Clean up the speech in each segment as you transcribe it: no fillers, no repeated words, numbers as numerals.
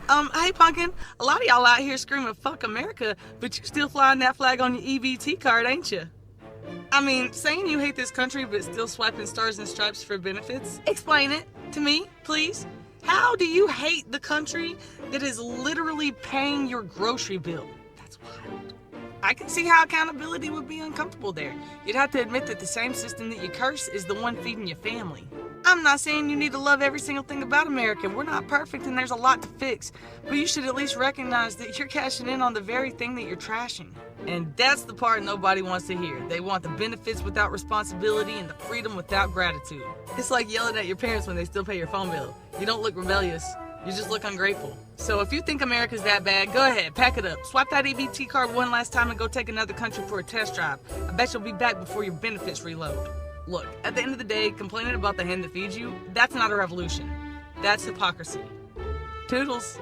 Hey, Pumpkin, a lot of y'all out here screaming fuck America, but you still flying that flag on your EBT card, ain't you? I mean, saying you hate this country but still swiping stars and stripes for benefits? Explain it to me, please. How do you hate the country that is literally paying your grocery bill? That's wild. I can see how accountability would be uncomfortable there. You'd have to admit that the same system that you curse is the one feeding your family. I'm not saying you need to love every single thing about America. We're not perfect and there's a lot to fix. But you should at least recognize that you're cashing in on the very thing that you're trashing. And that's the part nobody wants to hear. They want the benefits without responsibility and the freedom without gratitude. It's like yelling at your parents when they still pay your phone bill. You don't look rebellious. You just look ungrateful. So if you think America's that bad, go ahead, pack it up. Swipe that EBT card one last time and go take another country for a test drive. I bet you'll be back before your benefits reload. Look, at the end of the day, complaining about the hand that feeds you, that's not a revolution. That's hypocrisy. Toodles.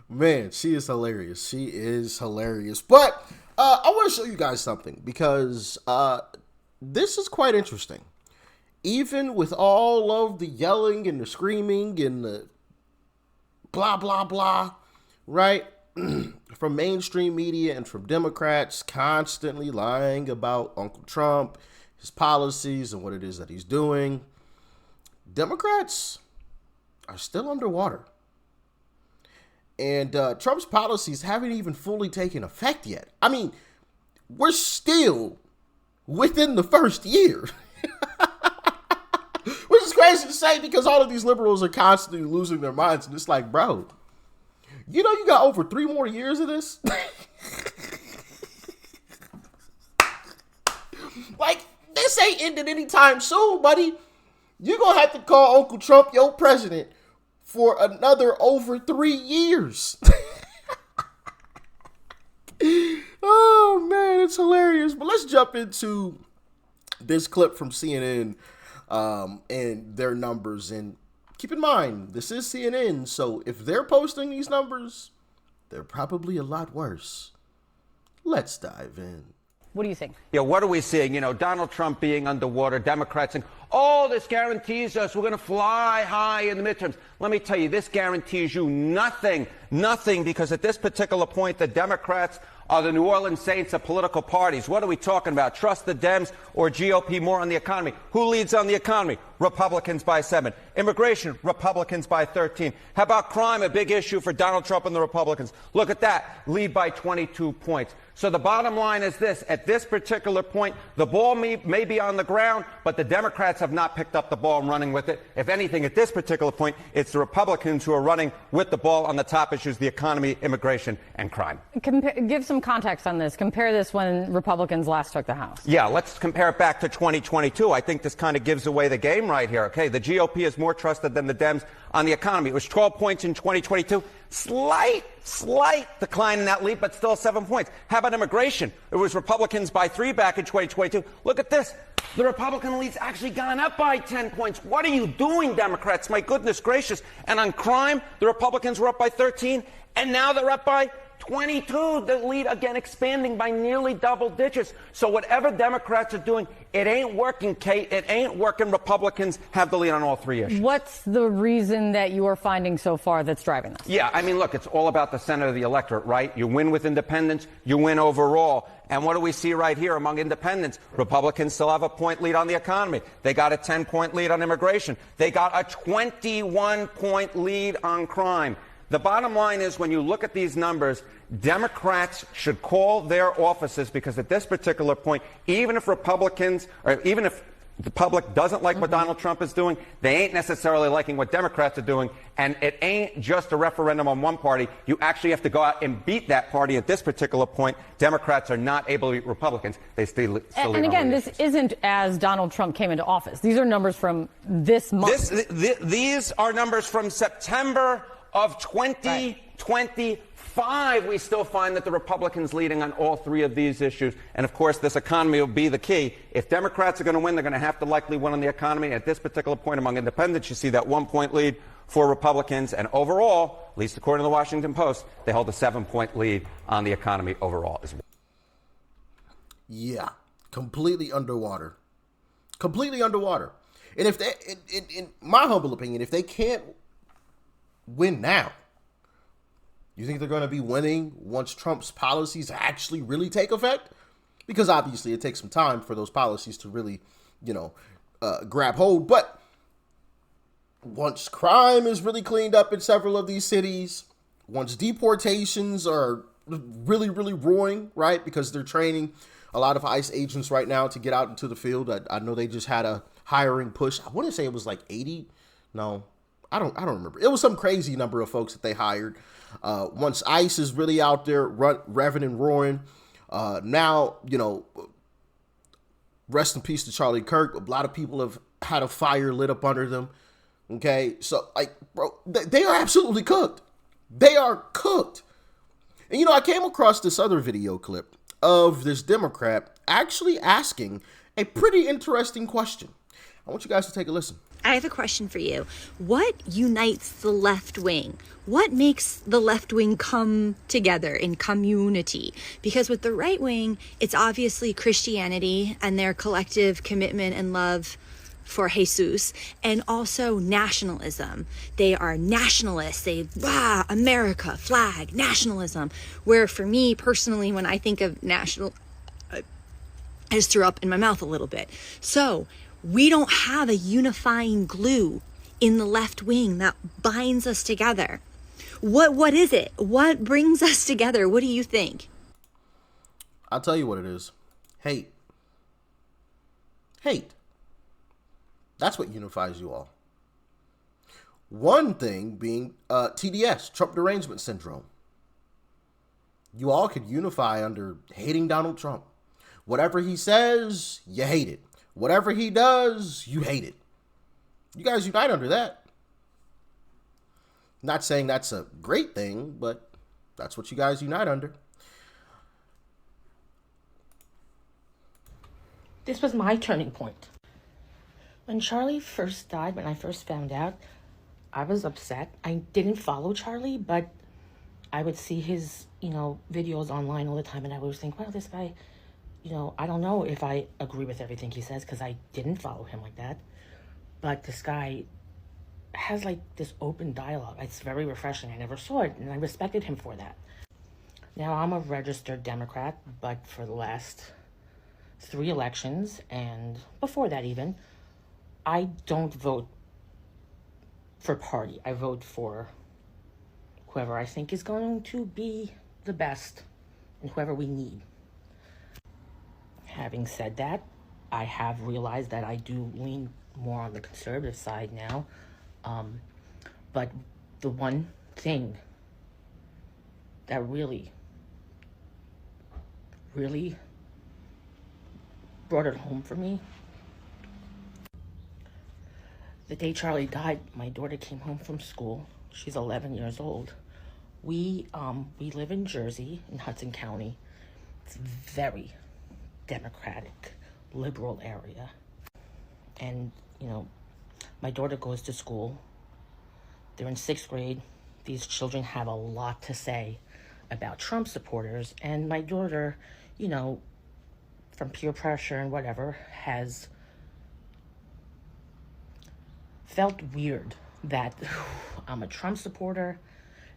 Man, she is hilarious. She is hilarious. But I want to show you guys something because this is quite interesting. Even with all of the yelling and the screaming and the blah, blah, blah, right? From mainstream media and from Democrats constantly lying about Uncle Trump, his policies, and what it is that he's doing, Democrats are still underwater. And Trump's policies haven't even fully taken effect yet. I mean, we're still within the first year. Which is crazy to say because all of these liberals are constantly losing their minds. And it's like, bro, you know you got over 3 more years of this? Like, this ain't ending anytime soon, buddy. You're going to have to call Uncle Trump your president for another over 3 years. Oh, man, it's hilarious. But let's jump into this clip from CNN and their numbers. And keep in mind, this is CNN, so if they're posting these numbers, they're probably a lot worse. Let's dive in. What do you think? Yeah, what are we seeing? You know, Donald Trump being underwater, Democrats saying, oh, this guarantees us we're going to fly high in the midterms. Let me tell you, this guarantees you nothing, because at this particular point, the Democrats are the New Orleans Saints of political parties. What are we talking about? Trust the Dems or GOP more on the economy? Who leads on the economy? Republicans by 7. Immigration, Republicans by 13. How about crime, a big issue for Donald Trump and the Republicans? Look at that, lead by 22 points. So the bottom line is this. At this particular point, the ball may be on the ground, but the Democrats have not picked up the ball and running with it. If anything, at this particular point, it's the Republicans who are running with the ball on the top issues, the economy, immigration, and crime. Give some context on this. Compare this when Republicans last took the House. Yeah, let's compare it back to 2022. I think this kind of gives away the game right here. Okay, the GOP is more trusted than the Dems on the economy. It was 12 points in 2022. Slight decline in that lead, but still 7 points. How about immigration? It was Republicans by 3 back in 2022. Look at this. The Republican lead's actually gone up by 10 points. What are you doing, Democrats? My goodness gracious. And on crime, the Republicans were up by 13, and now they're up by 22. The lead, again, expanding by nearly double digits. So whatever Democrats are doing, it ain't working, Kate. It ain't working. Republicans have the lead on all 3 issues. What's the reason that you are finding so far that's driving this? Yeah, I mean, look, it's all about the center of the electorate, right? You win with independents, you win overall. And what do we see right here among independents? Republicans still have a point lead on the economy. They got a 10-point lead on immigration. They got a 21-point lead on crime. The bottom line is when you look at these numbers, Democrats should call their offices because at this particular point, even if Republicans or even if the public doesn't like what Donald Trump is doing, they ain't necessarily liking what Democrats are doing. And it ain't just a referendum on one party. You actually have to go out and beat that party at this particular point. Democrats are not able to beat Republicans. They still and again, this isn't as Donald Trump came into office. These are numbers from this month. These are numbers from September of 2025, we still find that the Republicans leading on all 3 of these issues. And, of course, this economy will be the key. If Democrats are going to win, they're going to have to likely win on the economy. At this particular point among independents, you see that 1-point lead for Republicans. And overall, at least according to the Washington Post, they hold a 7-point lead on the economy overall as well. Yeah, completely underwater. And if they, in my humble opinion, if they can't win now? You think they're going to be winning once Trump's policies actually really take effect? Because obviously it takes some time for those policies to really, grab hold. But once crime is really cleaned up in several of these cities, once deportations are really, really roaring, right? Because they're training a lot of ICE agents right now to get out into the field. I know they just had a hiring push. I want to say it was like 80. No, I don't remember. It was some crazy number of folks that they hired. Once ICE is really out there revving and roaring, now, rest in peace to Charlie Kirk. A lot of people have had a fire lit up under them. Okay, so bro, they are absolutely cooked. They are cooked. And I came across this other video clip of this Democrat actually asking a pretty interesting question. I want you guys to take a listen. I have a question for you. What unites the left wing? What makes the left wing come together in community? Because with the right wing, it's obviously Christianity and their collective commitment and love for Jesus, and also nationalism. They are nationalists. America, flag, nationalism. Where for me personally, when I think of national, I just threw up in my mouth a little bit. So we don't have a unifying glue in the left wing that binds us together. What is it? What brings us together? What do you think? I'll tell you what it is. Hate. That's what unifies you all. One thing being TDS, Trump derangement syndrome. You all could unify under hating Donald Trump. Whatever he says, you hate it. Whatever he does, you hate it. You guys unite under that. Not saying that's a great thing, but that's what you guys unite under. This was my turning point. When Charlie first died, when I first found out, I was upset. I didn't follow Charlie, but I would see his, videos online all the time, and I would think, wow, this guy, I don't know if I agree with everything he says because I didn't follow him like that. But this guy has this open dialogue. It's very refreshing. I never saw it, and I respected him for that. Now, I'm a registered Democrat, but for the last 3 elections, and before that even, I don't vote for party. I vote for whoever I think is going to be the best and whoever we need. Having said that, I have realized that I do lean more on the conservative side now. But the one thing that really brought it home for me, the day Charlie died, my daughter came home from school. She's 11 years old. We live in Jersey, in Hudson County. It's a very Democratic, liberal area. And, my daughter goes to school. They're in 6th grade. These children have a lot to say about Trump supporters. And my daughter, from peer pressure and whatever, has felt weird that I'm a Trump supporter.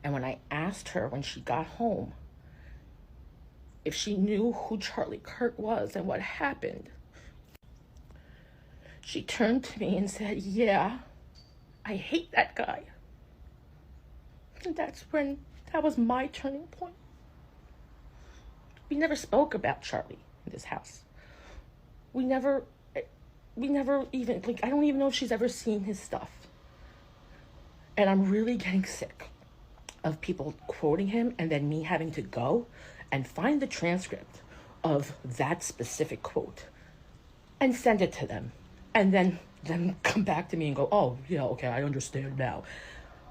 And when I asked her when she got home if she knew who Charlie Kirk was and what happened, she turned to me and said, yeah, I hate that guy. And that was my turning point. We never spoke about Charlie in this house. We never even, I don't even know if she's ever seen his stuff. And I'm really getting sick of people quoting him and then me having to go and find the transcript of that specific quote and send it to them. And then come back to me and go, oh, yeah, okay, I understand now.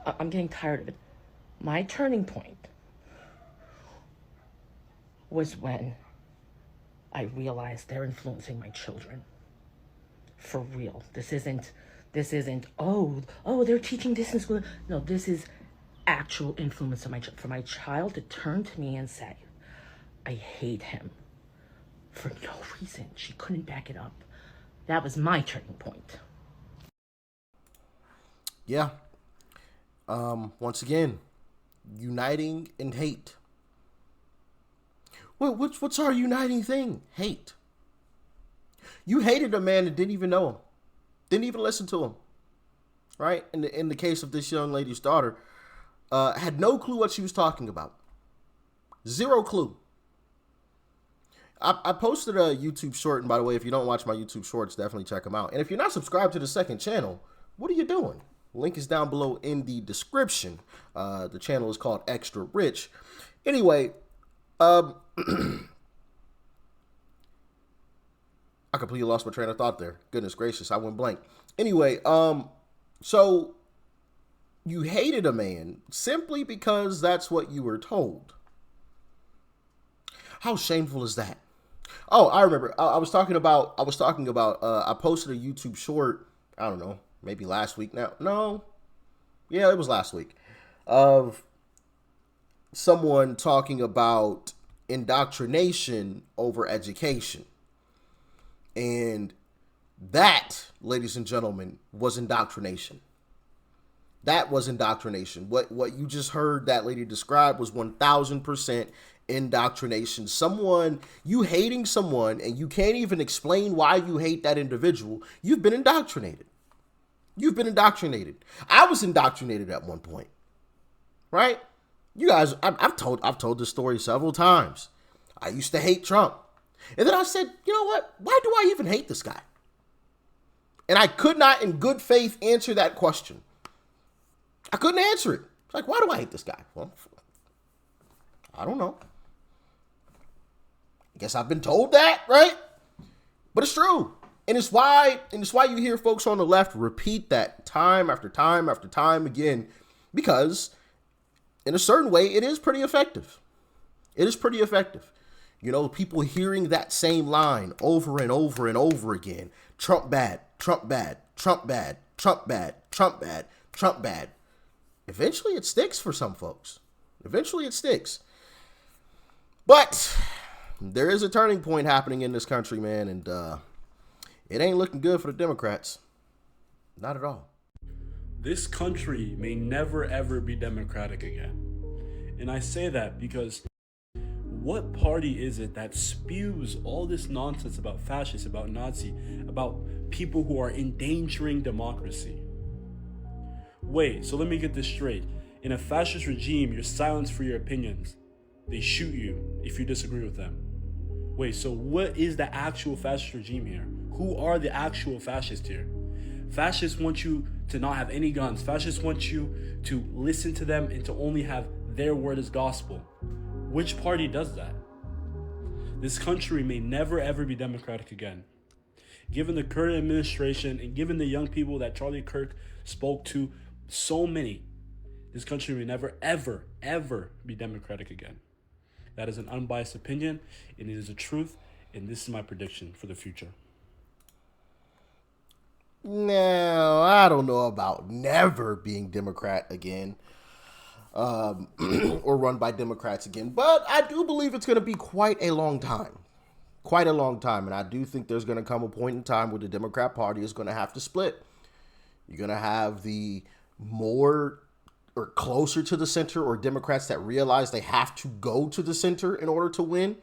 I'm getting tired of it. My turning point was when I realized they're influencing my children. For real. This isn't, oh, they're teaching this in school. No, this is actual influence on for my child to turn to me and say, I hate him. For no reason. She couldn't back it up. That was my turning point. Yeah. Once again, uniting in hate. Well, what's our uniting thing? Hate. You hated a man and didn't even know him, didn't even listen to him, right? In the case of this young lady's daughter, had no clue what she was talking about, zero clue. I posted a YouTube short, and by the way, if you don't watch my YouTube shorts, definitely check them out. And if you're not subscribed to the second channel, what are you doing? Link is down below in the description. The channel is called Extra Rich. Anyway, I completely lost my train of thought there. Goodness gracious, I went blank. Anyway, so you hated a man simply because that's what you were told. How shameful is that? Oh, I remember. I posted a YouTube short, I don't know, maybe last week now. No. Yeah, it was last week. Of someone talking about indoctrination over education. And that, ladies and gentlemen, was indoctrination. That was indoctrination. What you just heard that lady describe was 1000% indoctrination. You hating someone and you can't even explain why you hate that individual. You've been indoctrinated. You've been indoctrinated. I was indoctrinated at one point, right? You guys, I've told this story several times. I used to hate Trump. And then I said, you know what? Why do I even hate this guy? And I could not in good faith answer that question. I couldn't answer it. It's like, why do I hate this guy? Well, I don't know. I guess I've been told that, right? But it's true. And it's why you hear folks on the left repeat that time after time after time again, because in a certain way, it is pretty effective. It is pretty effective. You know, people hearing that same line over and over and over again. Trump bad, Trump bad, Trump bad, Trump bad, Trump bad, Trump bad. Eventually it sticks for some folks. Eventually it sticks. But there is a turning point happening in this country, man, and it ain't looking good for the Democrats. Not at all. This country may never ever be democratic again. And I say that because what party is it that spews all this nonsense about fascists, about Nazi, about people who are endangering democracy? Wait, so let me get this straight. In a fascist regime, you're silenced for your opinions. They shoot you if you disagree with them. Wait, so what is the actual fascist regime here? Who are the actual fascists here? Fascists want you to not have any guns. Fascists want you to listen to them and to only have their word as gospel. Which party does that? This country may never ever be democratic again. Given the current administration and given the young people that Charlie Kirk spoke to, so many, this country may never ever ever be democratic again. That is an unbiased opinion, and it is the truth, and this is my prediction for the future. No, I don't know about never being Democrat again, or run by Democrats again, but I do believe it's going to be quite a long time. Quite a long time, and I do think there's going to come a point in time where the Democrat Party is going to have to split. You're going to have the more or closer to the center, or Democrats that realize they have to go to the center in order to win.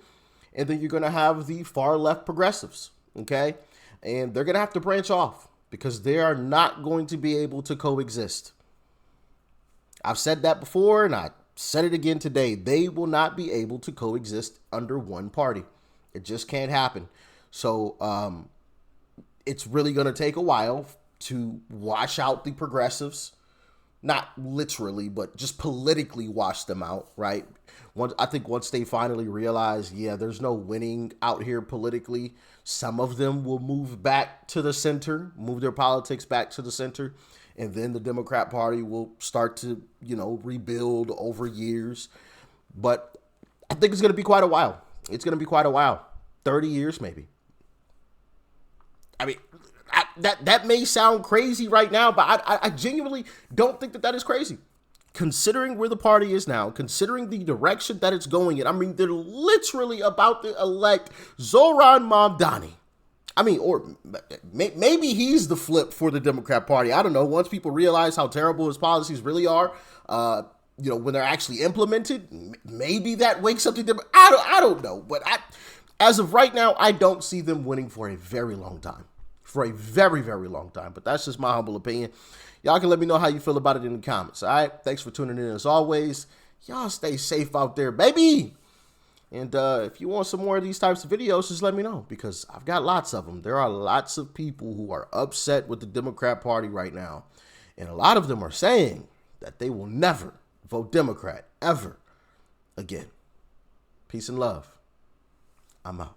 And then you're going to have the far left progressives, okay? And they're going to have to branch off because they are not going to be able to coexist. I've said that before, and I said it again today. They will not be able to coexist under one party. It just can't happen. So it's really going to take a while to wash out the progressives. Not literally, but just politically wash them out, right? I think once they finally realize, yeah, there's no winning out here politically, some of them will move back to the center, move their politics back to the center, and then the Democrat Party will start to, rebuild over years. But I think it's going to be quite a while. It's going to be quite a while. 30 years, maybe. I mean, that may sound crazy right now, but I genuinely don't think that is crazy. Considering where the party is now, considering the direction that it's going in, I mean, they're literally about to elect Zoran Mamdani I mean, or maybe he's the flip for the Democrat Party. I don't know. Once people realize how terrible his policies really are, when they're actually implemented, maybe that wakes up the Democrats. I don't know. But as of right now, I don't see them winning for a very long time. For a very, very long time. But that's just my humble opinion. Y'all can let me know how you feel about it in the comments. All right. Thanks for tuning in as always. Y'all stay safe out there, baby. And if you want some more of these types of videos, just let me know, because I've got lots of them. There are lots of people who are upset with the Democrat Party right now. And a lot of them are saying that they will never vote Democrat ever again. Peace and love. I'm out.